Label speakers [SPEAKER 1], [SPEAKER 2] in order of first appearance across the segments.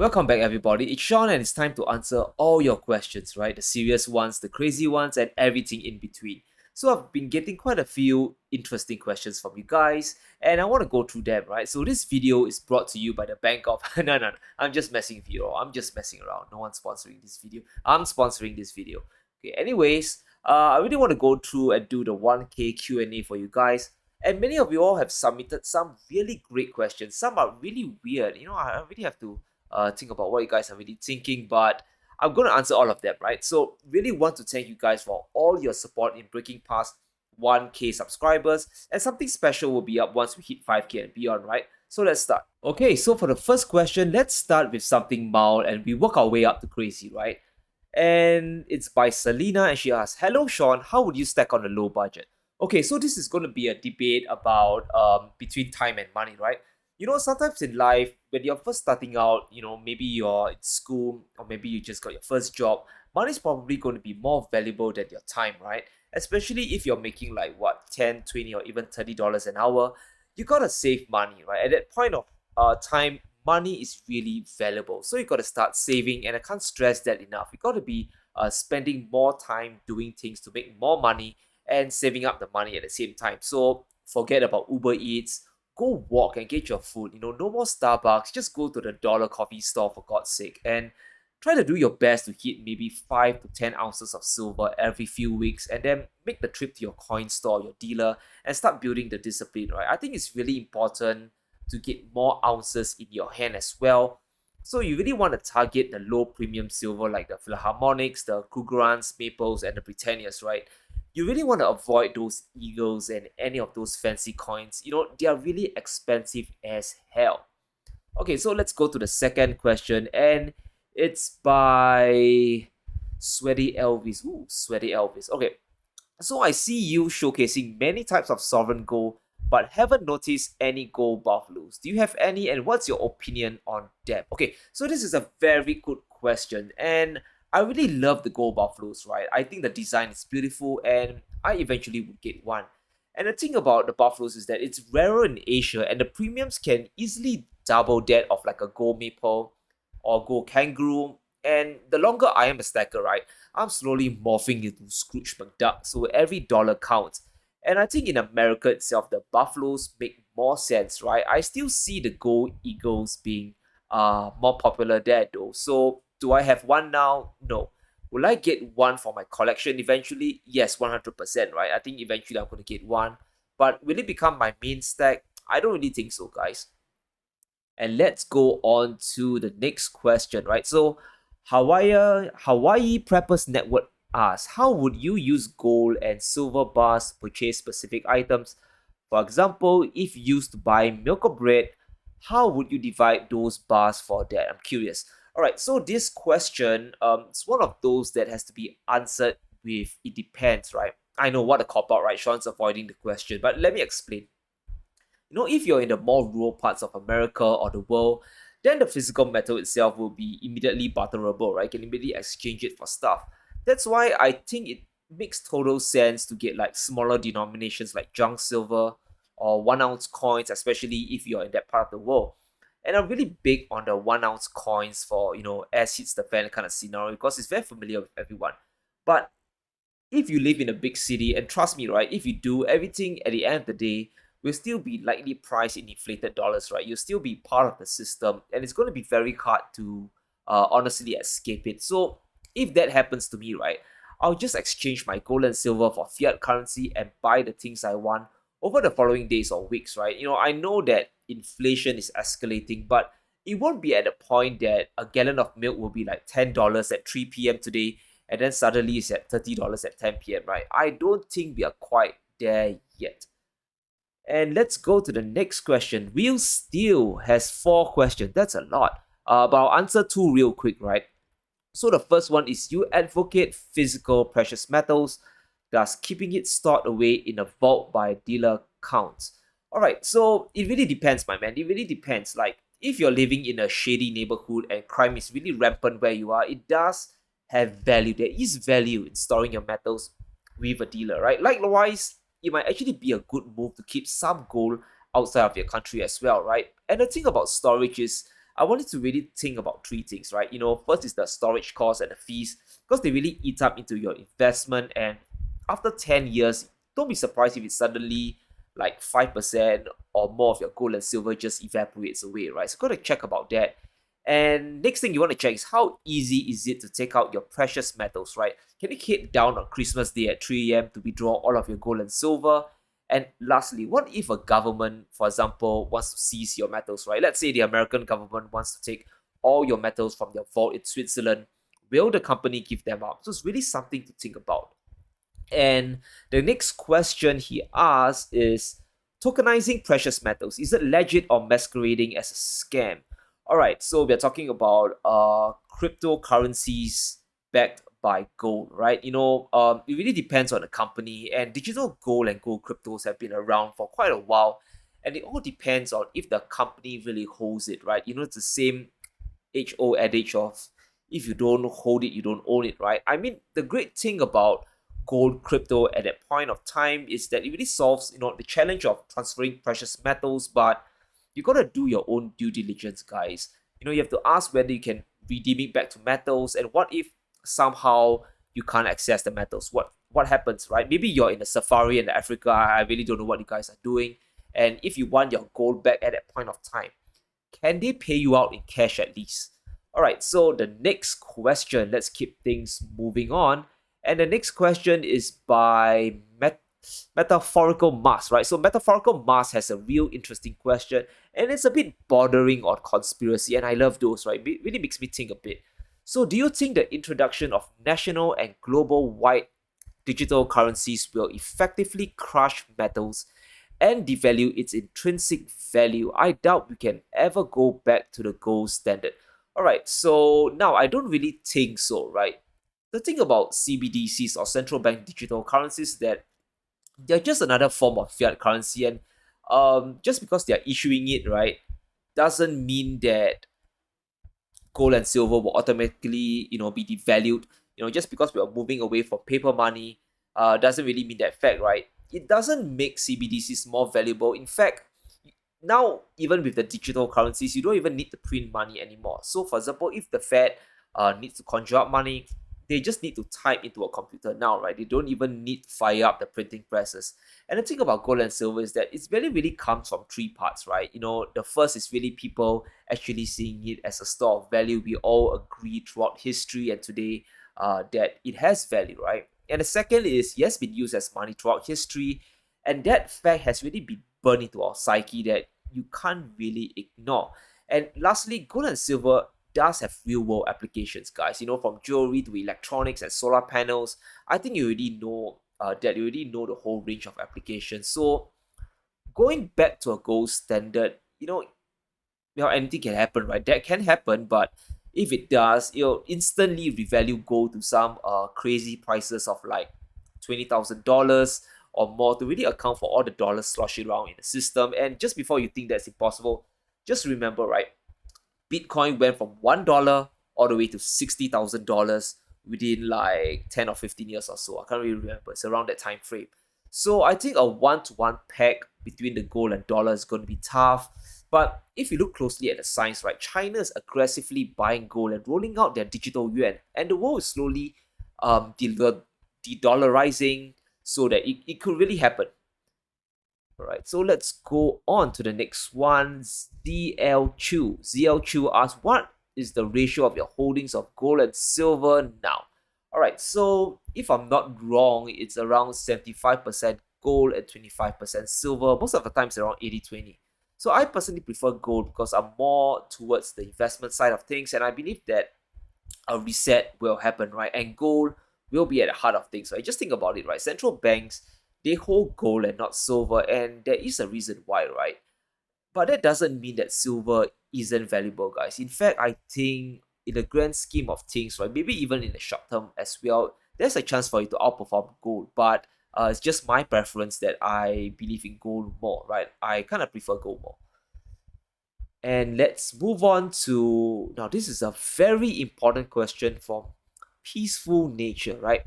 [SPEAKER 1] Welcome back, everybody. It's Sean, and it's time to answer all your questions, right? The serious ones, the crazy ones, and everything in between. So, I've been getting quite a few interesting questions from you guys, and I want to go through them, right? So, this video is brought to you by the Bank of. No, I'm just messing with you. I'm just messing around. No one's sponsoring this video. I'm sponsoring this video. Okay, anyways, I really want to go through and do the 1K Q&A for you guys. And many of you all have submitted some really great questions. Some are really weird. I really have to think about what you guys are really thinking, but I'm going to answer all of them, right? So, really want to thank you guys for all your support in breaking past 1K subscribers, and something special will be up once we hit 5K and beyond, right? So, let's start. Okay, so for the first question, let's start with something mild and we work our way up to crazy, right? And it's by Selena, and she asks, "Hello, Sean, how would you stack on a low budget?" Okay, so this is going to be a debate about between time and money, right? Sometimes in life, when you're first starting out, maybe you're in school or maybe you just got your first job, money is probably going to be more valuable than your time, right? Especially if you're making like what, 10, 20, or even $30 an hour, you gotta save money, right? At that point of time, money is really valuable. So you gotta start saving, and I can't stress that enough. You gotta be spending more time doing things to make more money and saving up the money at the same time. So forget about Uber Eats, go walk and get your food. No more Starbucks. Just go to the dollar coffee store for God's sake, and try to do your best to hit maybe 5 to 10 ounces of silver every few weeks, and then make the trip to your coin store, your dealer, and start building the discipline. Right? I think it's really important to get more ounces in your hand as well. So you really want to target the low premium silver like the Philharmonics, the Krugerrands, Maples, and the Britannias, right? You really want to avoid those eagles and any of those fancy coins. They are really expensive as hell. Okay, so let's go to the second question, and it's by Sweaty Elvis. Ooh, Sweaty Elvis. Okay, so I see you showcasing many types of sovereign gold, but haven't noticed any gold buffaloes. Do you have any, and what's your opinion on them? Okay, so this is a very good question, and I really love the gold buffaloes, right? I think the design is beautiful, and I eventually would get one. And the thing about the buffaloes is that it's rarer in Asia, and the premiums can easily double that of like a gold maple or gold kangaroo. And the longer I am a stacker, right, I'm slowly morphing into Scrooge McDuck, so every dollar counts. And I think in America itself, the buffaloes make more sense, right? I still see the gold eagles being more popular there though. So do I have one now? No. Will I get one for my collection eventually? Yes, 100%, right? I think eventually I'm going to get one. But will it become my main stack? I don't really think so, guys. And let's go on to the next question, right? So Hawaii Preppers Network asks, how would you use gold and silver bars to purchase specific items? For example, if used to buy milk or bread, how would you divide those bars for that? I'm curious. All right, so this question, it's one of those that has to be answered with it depends, right? I know what a cop out, right? Sean's avoiding the question, but let me explain. If you're in the more rural parts of America or the world, then the physical metal itself will be immediately barterable, right? You can immediately exchange it for stuff. That's why I think it makes total sense to get like smaller denominations like junk silver or 1 ounce coins, especially if you're in that part of the world. And I'm really big on the 1 ounce coins for, as hits the fan kind of scenario because it's very familiar with everyone. But if you live in a big city, and trust me, right, if you do, everything at the end of the day will still be likely priced in inflated dollars, right? You'll still be part of the system, and it's going to be very hard to honestly escape it. So if that happens to me, right, I'll just exchange my gold and silver for fiat currency and buy the things I want over the following days or weeks, right? I know that inflation is escalating, but it won't be at the point that a gallon of milk will be like $10 at 3 p.m. today, and then suddenly it's at $30 at 10 p.m., right? I don't think we are quite there yet. And let's go to the next question. Real Steel has 4 questions. That's a lot. But I'll answer 2 real quick, right? So the first one is, you advocate physical precious metals, thus keeping it stored away in a vault by dealer counts. Alright, so it really depends, my man. It really depends. Like, if you're living in a shady neighborhood and crime is really rampant where you are, it does have value. There is value in storing your metals with a dealer, right? Likewise, it might actually be a good move to keep some gold outside of your country as well, right? And the thing about storage is, I wanted to really think about three things, right? First is the storage cost and the fees, because they really eat up into your investment. And after 10 years, don't be surprised if it's suddenly like 5% or more of your gold and silver just evaporates away, right? So gotta check about that. And next thing you want to check is how easy is it to take out your precious metals, right? Can you hit down on Christmas Day at 3 a.m. to withdraw all of your gold and silver? And lastly, what if a government, for example, wants to seize your metals, right? Let's say the American government wants to take all your metals from their vault in Switzerland. Will the company give them up? So it's really something to think about. And the next question he asks is tokenizing precious metals. Is it legit or masquerading as a scam? All right, so we're talking about cryptocurrencies backed by gold, right? It really depends on the company, and digital gold and gold cryptos have been around for quite a while, and it all depends on if the company really holds it, right? It's the same age-old adage of if you don't hold it, you don't own it, right? I mean, the great thing about gold crypto at that point of time is that it really solves, the challenge of transferring precious metals, but you gotta do your own due diligence, guys. You have to ask whether you can redeem it back to metals, and what if somehow you can't access the metals? What happens, right? Maybe you're in a safari in Africa. I really don't know what you guys are doing. And if you want your gold back at that point of time, can they pay you out in cash at least? All right, so the next question, let's keep things moving on. And the next question is by Metaphorical Mars, right? So Metaphorical Mars has a real interesting question, and it's a bit bordering on conspiracy, and I love those, right? It really makes me think a bit. So do you think the introduction of national and global wide digital currencies will effectively crush metals and devalue its intrinsic value? I doubt we can ever go back to the gold standard. All right, so now I don't really think so, right? The thing about CBDCs or central bank digital currencies is that they're just another form of fiat currency, and just because they're issuing it, right, doesn't mean that gold and silver will automatically, be devalued. Just because we are moving away from paper money, doesn't really mean that fact, right? It doesn't make CBDCs more valuable. In fact, now even with the digital currencies, you don't even need to print money anymore. So, for example, if the Fed needs to conjure up money, they just need to type into a computer now, right? They don't even need to fire up the printing presses. And the thing about gold and silver is that it's really comes from three parts, right? The first is really people actually seeing it as a store of value. We all agree throughout history and today that it has value, right? And the second is, yes, been used as money throughout history, and that fact has really been burned into our psyche that you can't really ignore. And lastly, gold and silver does have real world applications, guys. From jewelry to electronics and solar panels. I think you already know that you already know the whole range of applications. So going back to a gold standard, anything can happen, right? That can happen, but if it does, it'll instantly revalue gold to some crazy prices of like $20,000 or more to really account for all the dollars sloshing around in the system. And just before you think that's impossible, just remember, right? Bitcoin went from $1 all the way to $60,000 within like 10 or 15 years or so. I can't really remember. It's around that time frame. So I think a one-to-one peg between the gold and dollar is going to be tough. But if you look closely at the signs, right, China is aggressively buying gold and rolling out their digital yuan, and the world is slowly de-dollarizing so that it could really happen. All right, so let's go on to the next one. ZL Chu asks, what is the ratio of your holdings of gold and silver now? All right, so if I'm not wrong, it's around 75% gold and 25% silver. Most of the time, it's around 80-20. So I personally prefer gold because I'm more towards the investment side of things, and I believe that a reset will happen, right? And gold will be at the heart of things, right? Just think about it, right? Central banks, they hold gold and not silver, and there is a reason why, right? But that doesn't mean that silver isn't valuable, guys. In fact, I think in the grand scheme of things, right, maybe even in the short term as well, there's a chance for you to outperform gold. But it's just my preference that I believe in gold more, right? I kind of prefer gold more. And let's move on to, now this is a very important question from Peaceful Nature, right?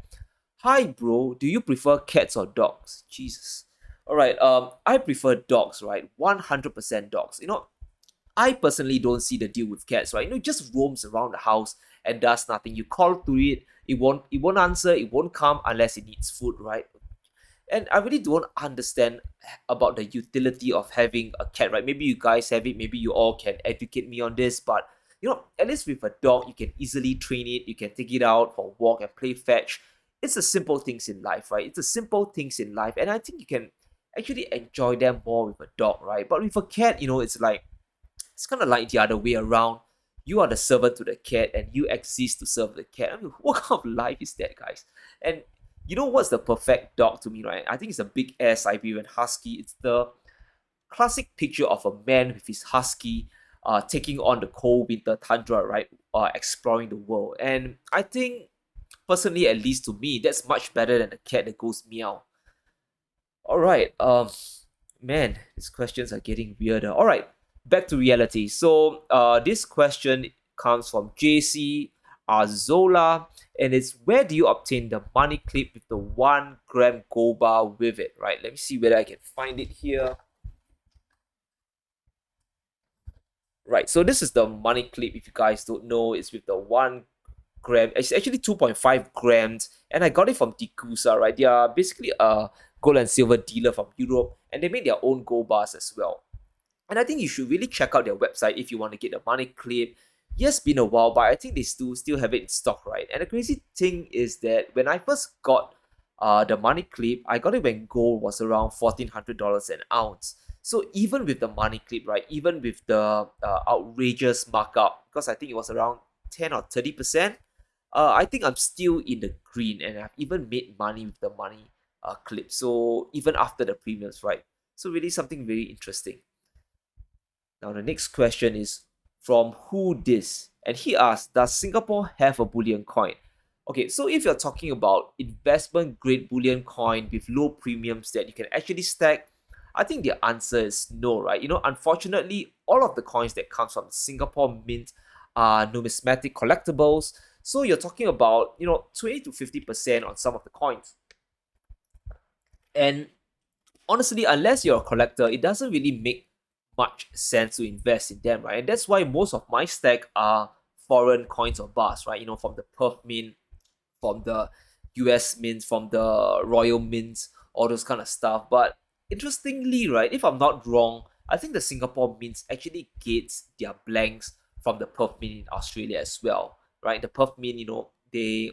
[SPEAKER 1] Hi bro, do you prefer cats or dogs? Jesus. All right, I prefer dogs, right? 100% dogs. I personally don't see the deal with cats, right? It just roams around the house and does nothing. You call to it, it won't answer, it won't come unless it needs food, right? And I really don't understand about the utility of having a cat, right? Maybe you guys have it, maybe you all can educate me on this, but at least with a dog, you can easily train it, you can take it out for a walk and play fetch. It's the simple things in life, right? It's the simple things in life, and I think you can actually enjoy them more with a dog, right? But with a cat, it's kind of like the other way around. You are the servant to the cat, and you exist to serve the cat. I mean, what kind of life is that, guys? And you know what's the perfect dog to me, right? I think it's a big ass Siberian Husky. It's the classic picture of a man with his husky, taking on the cold winter tundra, right? Exploring the world. And I think, personally, at least to me, that's much better than a cat that goes meow. All right. Man, these questions are getting weirder. All right, back to reality. So, this question comes from JC Arzola, and it's where do you obtain the money clip with the 1 gram gold bar with it? Right. Let me see whether I can find it here. Right. So this is the money clip. If you guys don't know, it's with the 1 gram. It's actually 2.5 grams, and I got it from Tikusa, right? They are basically a gold and silver dealer from Europe, and they make their own gold bars as well. And I think you should really check out their website if you want to get the money clip. Yes, been a while, but I think they still have it in stock, right? And the crazy thing is that when I first got the money clip, I got it when gold was around $1,400 an ounce. So even with the money clip, right, even with the outrageous markup, because I think it was around 10 or 30%, I think I'm still in the green, and I've even made money with the money clip. So even after the premiums, right? So really something very interesting. Now the next question is from who this, and he asks, does Singapore have a bullion coin? Okay, so if you're talking about investment grade bullion coin with low premiums that you can actually stack, I think the answer is no, right? Unfortunately, all of the coins that comes from Singapore Mint are numismatic collectibles. So you're talking about, 20 to 50% on some of the coins. And honestly, unless you're a collector, it doesn't really make much sense to invest in them, right? And that's why most of my stack are foreign coins or bars, right? From the Perth Mint, from the US Mint, from the Royal Mint, all those kind of stuff. But interestingly, right, if I'm not wrong, I think the Singapore Mints actually gets their blanks from the Perth Mint in Australia as well, right? The Perth Mint, they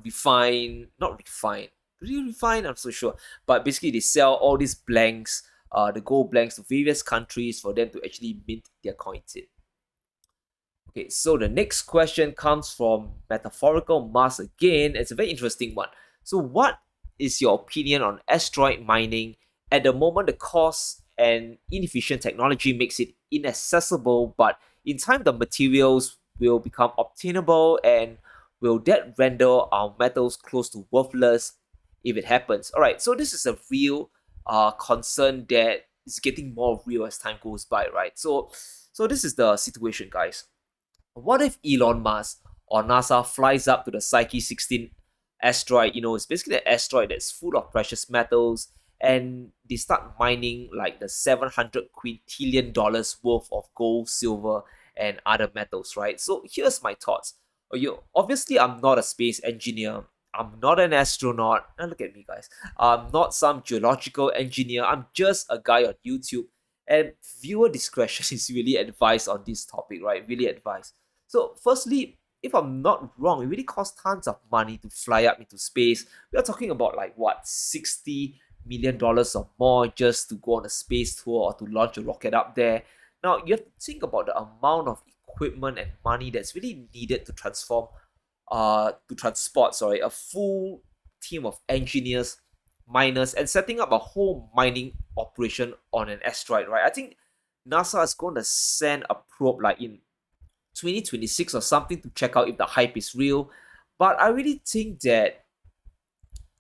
[SPEAKER 1] refine, not refine, really refine, I'm so sure, but basically they sell all these blanks, the gold blanks to various countries for them to actually mint their coins in. Okay, so the next question comes from Metaphorical Mars again. It's a very interesting one. So, what is your opinion on asteroid mining? At the moment, the cost and inefficient technology makes it inaccessible, but in time, the materials will become obtainable, and will that render our metals close to worthless if it happens? All right, so this is a real concern that is getting more real as time goes by, right? So this is the situation, guys. What if Elon Musk or NASA flies up to the Psyche 16 asteroid? It's basically an asteroid that's full of precious metals, and they start mining like the 700 quintillion dollars worth of gold, silver, and other metals, right? So here's my thoughts. Obviously, I'm not a space engineer. I'm not an astronaut. Now look at me, guys. I'm not some geological engineer. I'm just a guy on YouTube. And viewer discretion is really advised on this topic, right? Really advised. So, firstly, if I'm not wrong, it really costs tons of money to fly up into space. We are talking about like what, $60 million or more just to go on a space tour or to launch a rocket up there. Now, you have to think about the amount of equipment and money that's really needed to transport, a full team of engineers, miners, and setting up a whole mining operation on an asteroid, right? I think NASA is going to send a probe like in 2026 or something to check out if the hype is real. But I really think that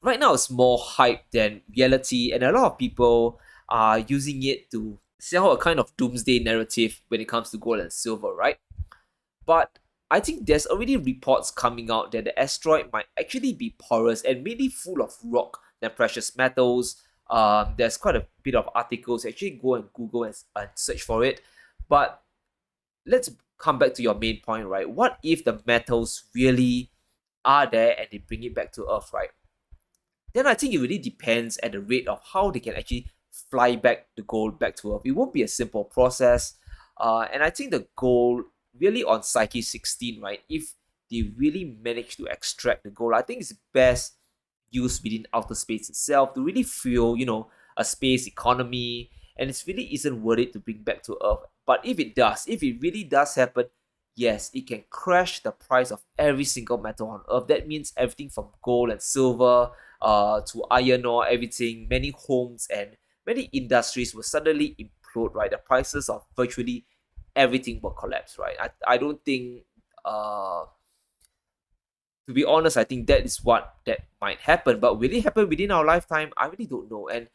[SPEAKER 1] right now it's more hype than reality, and a lot of people are using it to sell a kind of doomsday narrative when it comes to gold and silver, right? But I think there's already reports coming out that the asteroid might actually be porous and mainly full of rock and precious metals. There's quite a bit of articles. Actually, go and Google and search for it. But let's come back to your main point, right? What if the metals really are there and they bring it back to Earth, right? Then I think it really depends at the rate of how they can actually fly back the gold back to Earth. It won't be a simple process. And I think the gold really on Psyche 16, right? If they really manage to extract the gold, I think it's best used within outer space itself to really fuel, a space economy. And it's really isn't worth it to bring back to Earth. But if it does, if it really does happen, yes, it can crash the price of every single metal on Earth. That means everything from gold and silver to iron ore, everything, many homes and many industries will suddenly implode, right? The prices of virtually everything will collapse, right? I don't think, to be honest, I think that is what that might happen. But will it happen within our lifetime? I really don't know. And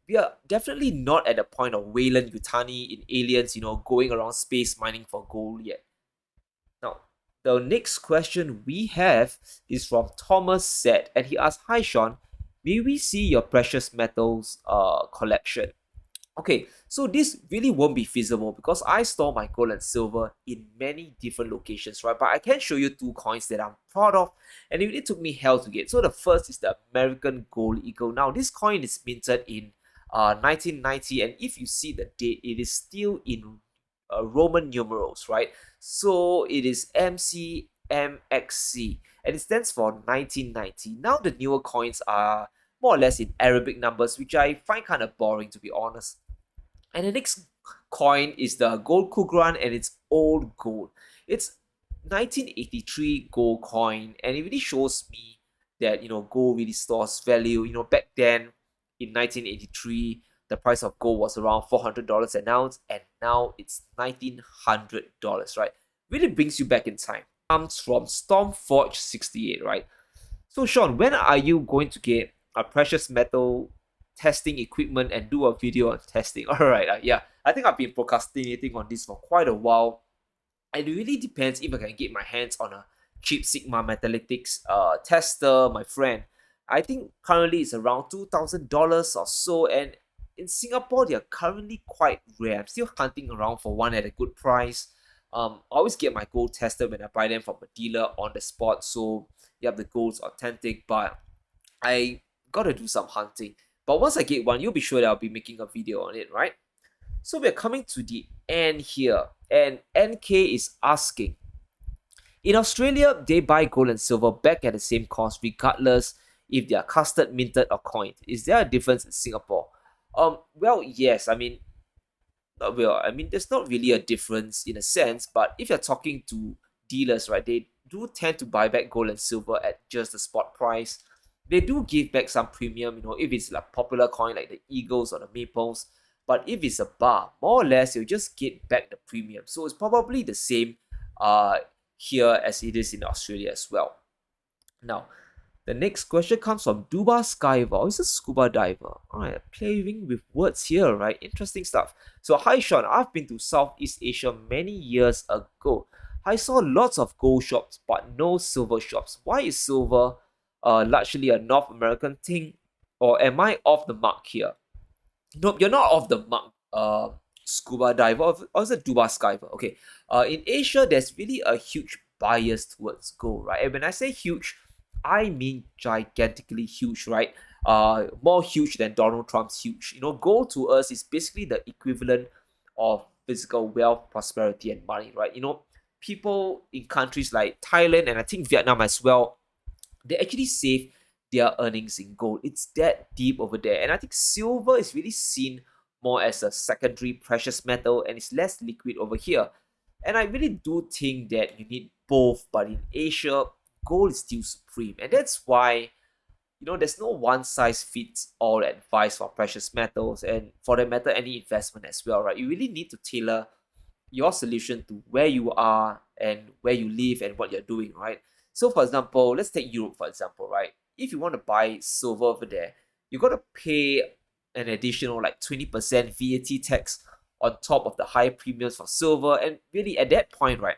[SPEAKER 1] we are definitely not at the point of Wayland Yutani in Aliens, going around space mining for gold yet. Now, the next question we have is from Thomas Said, and he asks, "Hi Sean, may we see your precious metals collection?" Okay, so this really won't be feasible because I store my gold and silver in many different locations, right? But I can show you two coins that I'm proud of, and it really took me hell to get. So the first is the American Gold Eagle. Now, this coin is minted in 1990, and if you see the date, it is still in Roman numerals, right? So it is MCMXC, and it stands for 1990. Now the newer coins are more or less in Arabic numbers, which I find kind of boring, to be honest. And the next coin is the Gold Kugran, and it's old gold. It's 1983 gold coin, and it really shows me that gold really stores value. Back then in 1983, the price of gold was around $400 an ounce, and now it's $1,900, right? Really brings you back in time. Comes from Stormforge 68, right? So Sean, when are you going to get a precious metal testing equipment and do a video on testing? All right, yeah, I think I've been procrastinating on this for quite a while. And it really depends if I can get my hands on a cheap Sigma Metallytics tester, my friend. I think currently it's around $2,000 or so, and in Singapore they are currently quite rare. I'm still hunting around for one at a good price. I always get my gold tested when I buy them from a dealer on the spot, so yeah, the gold's authentic, but I gotta do some hunting. But once I get one, you'll be sure that I'll be making a video on it, right? So we're coming to the end here, and NK is asking, in Australia, they buy gold and silver back at the same cost, regardless if they are custard, minted, or coined. Is there a difference in Singapore? Well, yes. There's not really a difference in a sense, but if you're talking to dealers, right, they do tend to buy back gold and silver at just the spot price. They do give back some premium, if it's like popular coin like the Eagles or the Maples. But if it's a bar, more or less, you'll just get back the premium. So it's probably the same here as it is in Australia as well. Now, the next question comes from Duba Skyver. He's a scuba diver. Alright, playing with words here, right? Interesting stuff. So, hi Sean, I've been to Southeast Asia many years ago. I saw lots of gold shops, but no silver shops. Why is silver largely a North American thing? Or am I off the mark here? Nope, you're not off the mark, scuba diver, or is it Duba Skyver? Okay, in Asia, there's really a huge bias towards gold, right? And when I say huge, I mean gigantically huge, right? More huge than Donald Trump's huge. Gold to us is basically the equivalent of physical wealth, prosperity, and money, right? People in countries like Thailand and I think Vietnam as well, they actually save their earnings in gold. It's that deep over there. And I think silver is really seen more as a secondary precious metal and it's less liquid over here. And I really do think that you need both, but in Asia, gold is still supreme. And that's why, there's no one size fits all advice for precious metals and for that matter, any investment as well, right? You really need to tailor your solution to where you are and where you live and what you're doing, right? So for example, let's take Europe for example, right? If you want to buy silver over there, you got to pay an additional like 20% VAT tax on top of the high premiums for silver. And really at that point, right,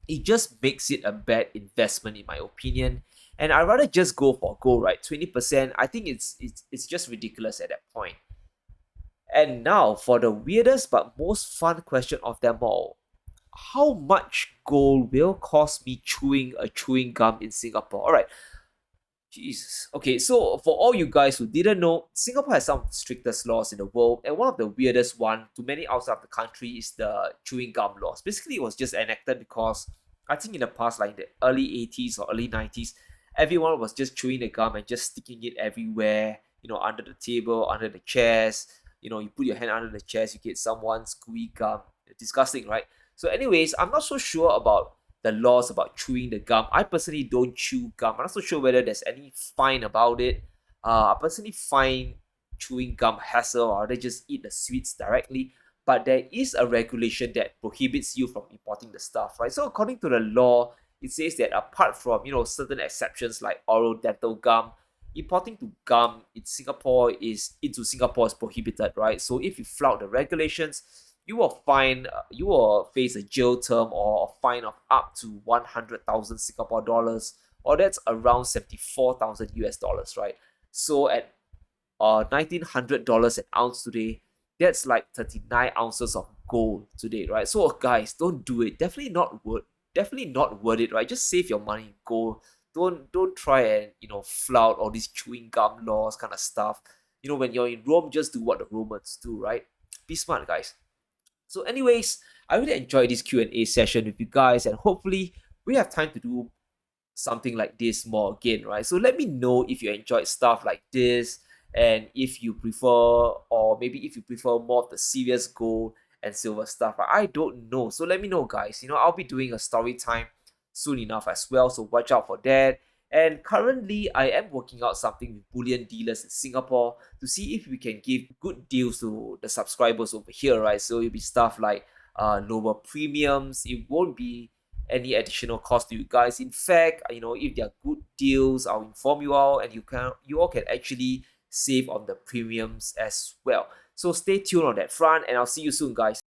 [SPEAKER 1] it just makes it a bad investment in my opinion. And I'd rather just go for gold, right? 20%, I think it's just ridiculous at that point. And now for the weirdest but most fun question of them all. How much gold will cost me chewing a chewing gum in Singapore? Alright, Jesus. Okay, so for all you guys who didn't know, Singapore has some of the strictest laws in the world, and one of the weirdest one to many outside of the country is the chewing gum laws. Basically, it was just enacted because I think in the past, like in the early 80s or early 90s, everyone was just chewing the gum and just sticking it everywhere, under the table, under the chairs. You put your hand under the chairs, you get someone's gooey gum. Disgusting, right? So, anyways, I'm not so sure about the laws about chewing the gum. I personally don't chew gum. I'm not so sure whether there's any fine about it. I personally find chewing gum hassle or they just eat the sweets directly. But there is a regulation that prohibits you from importing the stuff, right? So according to the law, it says that apart from certain exceptions like oral dental gum, importing to gum in Singapore is into Singapore is prohibited, right? So if you flout the regulations, you will face a jail term or a fine of up to 100,000 Singapore dollars, or that's around 74,000 US dollars, right? So at $1,900 an ounce today, that's like 39 ounces of gold today, right? So guys, don't do it. Definitely not worth it, right? Just save your money in gold. Don't try and flout all these chewing gum laws kind of stuff. When you're in Rome, just do what the Romans do, right? Be smart, guys. So, anyways, I really enjoyed this Q&A session with you guys, and hopefully we have time to do something like this more again, right? So let me know if you enjoyed stuff like this, and if you prefer, or maybe if you prefer more of the serious gold and silver stuff, right? I don't know. So let me know, guys. I'll be doing a story time soon enough as well, so watch out for that. And currently, I am working out something with bullion dealers in Singapore to see if we can give good deals to the subscribers over here, right? So it'll be stuff like lower premiums. It won't be any additional cost to you guys. In fact, if there are good deals, I'll inform you all, and you all can actually save on the premiums as well. So stay tuned on that front, and I'll see you soon, guys.